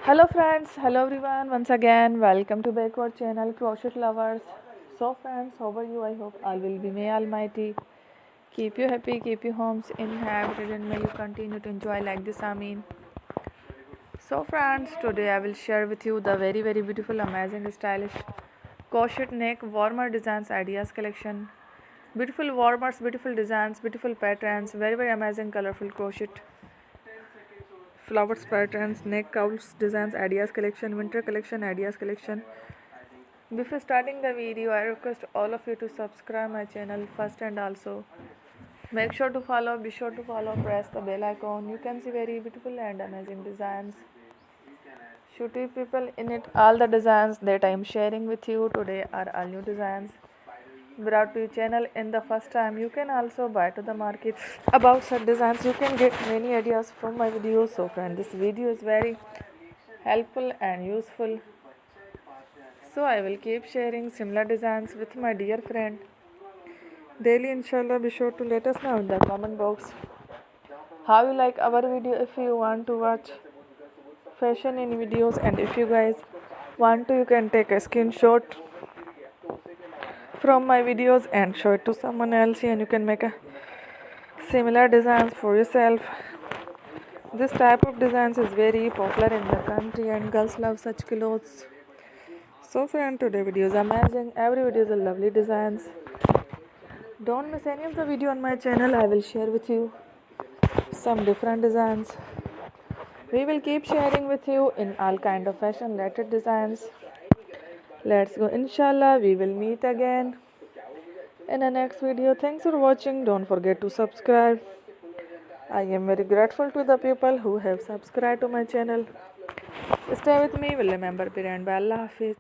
Hello friends, hello everyone. Once again, welcome to back our channel Crochet Lovers. So friends, how are you? I hope all will be may Almighty keep you happy, keep your homes inhabited, and may you continue to enjoy like this. Amen. So friends, today I will share with you the very beautiful, amazing, stylish crochet neck warmer designs ideas collection. Beautiful warmers, beautiful designs, beautiful patterns, very amazing, colorful crochet flowers patterns, neck cowls designs ideas collection, winter collection ideas collection. Before starting the video, I request all of you to subscribe my channel first, and also make sure to follow, be sure to follow, press the bell icon. You can see very beautiful and amazing designs. Shooty people in it. All the designs that I am sharing with you today are all new designs brought to your channel in the first time. You can also buy to the market about such designs. You can get many ideas from my videos. So friend, this video is very helpful and useful. So I will keep sharing similar designs with my dear friend daily. Inshallah, be sure to let us know in the comment box how you like our video. If you want to watch fashion in videos, and if you guys want to, you can take a screenshot from my videos and show it to someone else, and you can make a similar designs for yourself. This type of designs is very popular in the country and girls love such clothes. So friend, today video is amazing. Every video is a lovely designs. Don't miss any of the video on my channel. I will share with you some different designs. We will keep sharing with you in all kind of fashion related designs. Let's go. Inshallah, we will meet again in the next video. Thanks for watching. Don't forget to subscribe. I am very grateful to the people who have subscribed to my channel. Stay with me. Will remember Piran by Allah Hafiz.